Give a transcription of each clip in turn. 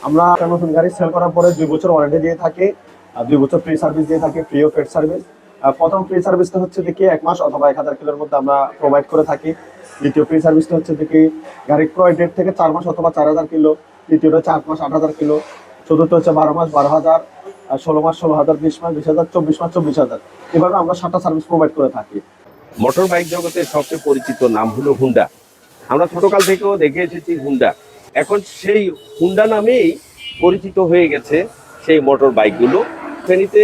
আমরা একটা নতুন গাড়ি সেল করার পরে 2 বছর ওয়ারেন্টি দিয়ে থাকি, আর 2 বছর ফ্রি সার্ভিস দিয়ে থাকি, ফ্রি অফ পেড সার্ভিস। প্রথম ফ্রি সার্ভিসটা হচ্ছে দেখি 1 মাস অথবা 1000 কিলোর মধ্যে আমরা প্রোভাইড করে থাকি। দ্বিতীয় ফ্রি সার্ভিসটা হচ্ছে দেখি গাড়ি ক্রয় ডেট থেকে 4 মাস অথবা 4000 কিলো। তৃতীয়টা হচ্ছে 8 মাস 8000 কিলো। চতুর্থ হচ্ছে 12 মাস 12,000, 16 মাস 16,000, 20 মাস 20,000, 24 মাস 24,000। এভাবে আমরা 7টা সার্ভিস প্রোভাইড করে থাকি। মোটর বাইক জগতের সবচেয়ে পরিচিত নাম হলো হুন্ডা। আমরা ছোটকাল থেকেও দেখে এসেছি হুন্ডা। এখন সেই হুন্ডা নামেই পরিচিত হয়ে গেছে সেই মোটর বাইকগুলো। ফেনীতে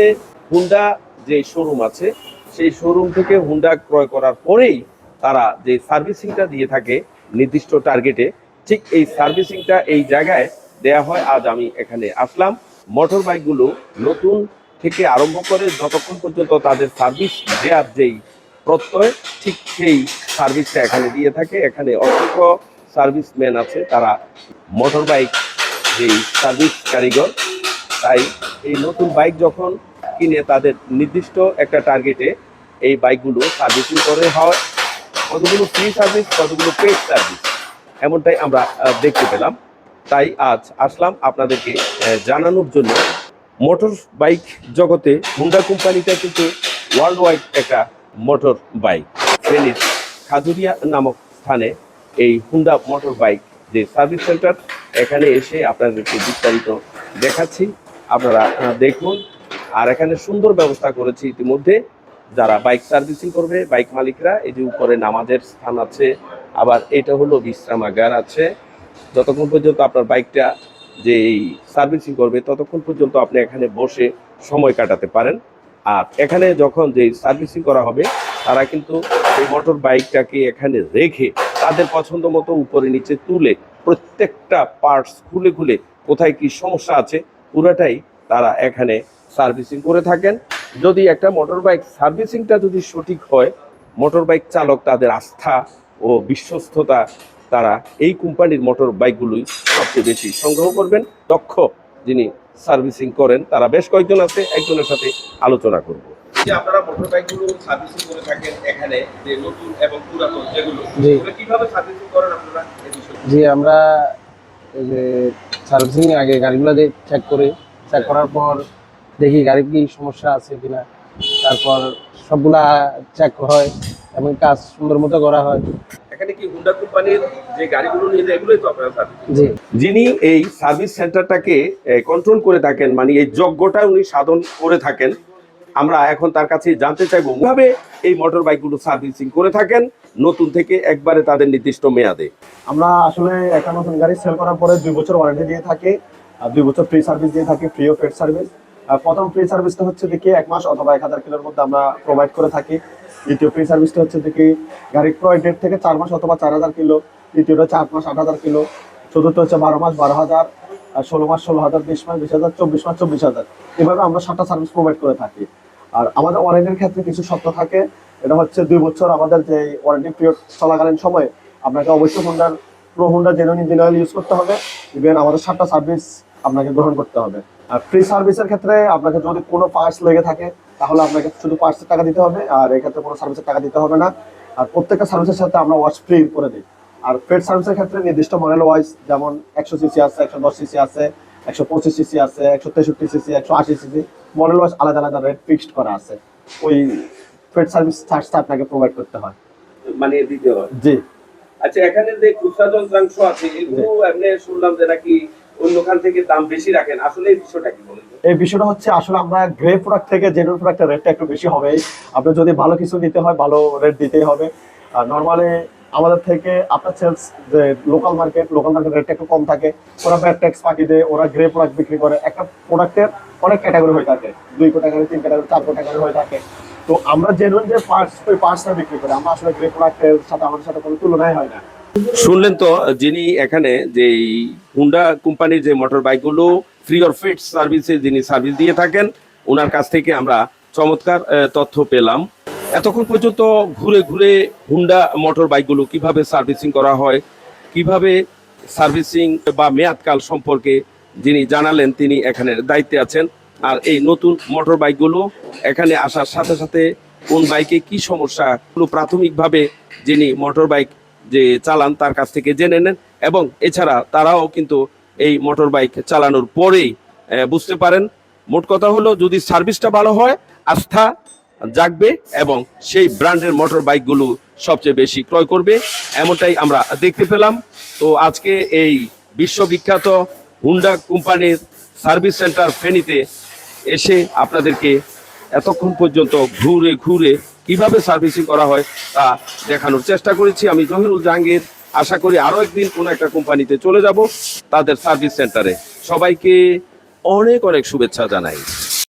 হুন্ডা যে শোরুম আছে, সেই শোরুম থেকে হুন্ডা ক্রয় করার পরেই তারা যে সার্ভিসিংটা দিয়ে থাকে নির্দিষ্ট টার্গেটে, ঠিক এই সার্ভিসিংটা এই জায়গায় দেয়া হয়। আজ আমি এখানে আসলাম। মোটর বাইকগুলো নতুন থেকে আরম্ভ করে যতক্ষণ পর্যন্ত তাদের সার্ভিস দেওয়ার যেই প্রত্যয়, ঠিক সেই সার্ভিসটা এখানে দিয়ে থাকে। এখানে অসংখ্য সার্ভিসম্যান আছে, তারা মোটর বাইক যেই সার্ভিস কারিগর। তাই এই নতুন বাইক যখন কিনে তাদের নির্দিষ্ট একটা টার্গেটে এই বাইকগুলো সার্ভিসিং করে হয়। কতগুলো ফ্রি সার্ভিস, কতগুলো পেড সার্ভিস, এমনটাই আমরা দেখতে পেলাম। তাই আজ আসলাম আপনাদেরকে জানানোর জন্য। মোটর বাইক জগতে হুন্ডা কোম্পানিটা কিন্তু ওয়ার্ল্ড ওয়াইড একটা মোটর বাইক। ফেনীর খাজুরিয়া নামক স্থানে এই হুন্ডা মোটর বাইক যে সার্ভিস সেন্টার, এখানে এসে আপনাদেরকে বিস্তারিত দেখাচ্ছি। আপনারা দেখুন। আর এখানে সুন্দর ব্যবস্থা করেছি ইতিমধ্যে। যারা বাইক সার্ভিসিং করবে, বাইক মালিকরা, এই যে উপরে নামাজের স্থান আছে, আবার এটা হলো বিশ্রামাগার আছে। যতক্ষণ পর্যন্ত আপনার বাইকটা যে সার্ভিসিং করবে ততক্ষণ পর্যন্ত আপনি এখানে বসে সময় কাটাতে পারেন। আর এখানে যখন যে সার্ভিসিং করা হবে, তারা কিন্তু এই মোটর বাইকটাকে এখানে রেখে তাদের পছন্দ মতো উপরে নিচে তুলে প্রত্যেকটা পার্টস খুলে খুলে কোথায় কি সমস্যা আছে পুরোটাই তারা এখানে সার্ভিসিং করে থাকেন। যদি একটা মোটর বাইক সার্ভিসিংটা যদি সঠিক হয়, মোটর বাইক চালক তাদের আস্থা ও বিশ্বস্ততা তারা এই কোম্পানির মোটর বাইকগুলোই সবচেয়ে বেশি সংগ্রহ করবেন। দক্ষ যিনি সার্ভিসিং করেন তারা বেশ কয়েকজন আছে, একজনের সাথে আলোচনা করব। যে আপনারা মোটর বাইকগুলো সার্ভিসিং করে থাকেন এখানে, যে নতুন এবং পুরাতন যেগুলো, জি কিভাবে সার্ভিসিং করেন আপনারা এই বিষয়ে? জি আমরা এই যে সার্ভিসিং আগে গাড়িগুলো চেক করি, চেক করার পর দেখি গাড়ির কি সমস্যা আছে কিনা, তারপর সবগুলা চেক হয় এবং কাজ সুন্দর মতো করা হয়। এখানে কি হুন্ডা কোম্পানির যে গাড়িগুলো নিয়ে যায় এগুলোই তো আপনারা সার্ভিস? জি যিনি এই সার্ভিস সেন্টারটাকে কন্ট্রোল করে থাকেন, মানে এই যজ্ঞটা উনি সাধন করে থাকেন, আমরা এখন তার কাছে জানতে চাইবো কিভাবে এই মোটর বাইকগুলো সার্ভিসিং করে থাকেন নতুন থেকে একবারে তাদের নির্দিষ্ট মেয়াদে। আমরা আসলে একটা নতুন গাড়ি সেল করার পরে 2 বছর ওয়ারেন্টি দিয়ে থাকি, আর 2 বছর ফ্রি সার্ভিস দিয়ে থাকি, ফ্রি অফ পেড সার্ভিস। প্রথম ফ্রি সার্ভিসটা হচ্ছে দেখি 1 মাস অথবা 1000 কিলোর মধ্যে আমরা প্রোভাইড করে থাকি। দ্বিতীয় ফ্রি সার্ভিসটা হচ্ছে দেখি গাড়ি ক্রয় ডেট থেকে 4 মাস অথবা 4000 কিলো। তৃতীয়টা হচ্ছে 8 মাস 8000 কিলো। চতুর্থ হচ্ছে 12 মাস 12,000, 16 মাস 16,000, 20 মাস 20,000, 24 মাস 24,000। এভাবে আমরা 7টা সার্ভিস প্রোভাইড করে থাকি। আর আমাদের ওয়ারেন্টির ক্ষেত্রে কিছু শর্ত থাকে। এটা হচ্ছে 2 বছর আমাদের যে ওয়ারেন্টি পিরিয়ড চলাকালীন সময়ে আপনাকে অবশ্যই Honda genuine engine oil use করতে হবে। ইভেন আমাদের 7টা সার্ভিস আপনাকে গ্রহণ করতে হবে। আর ফ্রি সার্ভিসের ক্ষেত্রে আপনাকে যদি কোনো পার্টস লেগে থাকে তাহলে আপনাকে শুধু পার্টসের টাকা দিতে হবে, আর এক্ষেত্রে কোনো সার্ভিসের টাকা দিতে হবে না। আর প্রত্যেকটা সার্ভিসের সাথে আমরা ওয়াশ ফ্রি করে দিই। আর পেড সার্ভিসের ক্ষেত্রে নির্দিষ্ট মডেল ওয়াইজ, যেমন 100 সিসি আছে, 110 সিসি আছে, 125 সিসি আছে, 163 সিসি, 180 সিসি, মডেল ওয়াইজ আলাদা আলাদা রেট ফিক্সড করা আছে। ওই পেড সার্ভিস চার্জটা আপনাকে প্রোভাইড করতে হয়, মানে দিতে হয়। জি। আচ্ছা, এখানে যে খুচরা যন্ত্রাংশ আছে এগুলো এমনি শুনলাম যে নাকি অন্যখান থেকে দাম বেশি রাখেন, আসলে এই বিষয়টা কি বলেন? এই বিষয়টা হচ্ছে আসলে আমরা গ্রে প্রোডাক্ট থেকে জেনুইন প্রোডাক্টের রেটটা একটু বেশি হবে। আপনি যদি ভালো কিছু নিতে হয় ভালো রেট দিতেই হবে। আর নর্মালি আমাদের থেকে আপনার সেলস যে লোকাল মার্কেট রেটটা একটু কম থাকে। ওরা ব্যাড ট্যাক্স ফাঁকি দেয়, ওরা গ্রে প্রোডাক্ট বিক্রি করে। একটা প্রোডাক্টের অনেক ক্যাটাগরি হয়ে থাকে, 2 ক্যাটাগরি, 3 ক্যাটাগরি, 4 ক্যাটাগরি হয়ে থাকে। তো আমরা জেনুইন যে পার্টস, ওই পার্টসটা বিক্রি করি। আমরা আসলে গ্রে প্রোডাক্টের সাথে আমাদের সাথে কোনো তুলনাই হয় না। শুনলেন তো, যিনি এখানে যে হুন্ডা কোম্পানির যে মোটর বাইকগুলো ফ্রি অর ফিট সার্ভিসে যিনি সার্ভিস দিয়ে থাকেন, ওনার কাছ থেকে আমরা চমৎকার তথ্য পেলাম। এতক্ষণ পর্যন্ত ঘুরে ঘুরে হুন্ডা মোটর বাইকগুলো কিভাবে সার্ভিসিং করা হয়, কিভাবে সার্ভিসিং বা মেয়াদকাল সম্পর্কে যিনি জানালেন, তিনি এখানে দায়িত্বে আছেন। আর এই নতুন মোটর বাইকগুলো এখানে আসার সাথে সাথে কোন বাইকে কি সমস্যা প্রাথমিকভাবে যিনি মোটর বাইক যে চালান তার কাছ থেকে জেনে নেন। এবং এছাড়া তারাও কিন্তু এই মোটর বাইক চালানোর পরেই বুঝতে পারেন। মোট কথা হলো, যদি সার্ভিসটা ভালো হয়, আস্থা জাগবে এবং সেই ব্র্যান্ডের মোটর বাইকগুলো সবচেয়ে বেশি ক্রয় করবে, এমনটাই আমরা দেখতে পেলাম। তো আজকে এই বিশ্ববিখ্যাত হুন্ডা কোম্পানির সার্ভিস সেন্টার ফেনীতে এসে আপনাদেরকে এতক্ষণ পর্যন্ত ঘুরে ঘুরে কিভাবে সার্ভিসিং করা হয় তা দেখানোর চেষ্টা করেছি। আমি জহিরুল জাহাঙ্গীর, আশা করি আরো একদিন কোনো একটা কোম্পানিতে চলে যাব, তাদের সার্ভিস সেন্টারে। সবাইকে অনেক অনেক শুভেচ্ছা জানাই।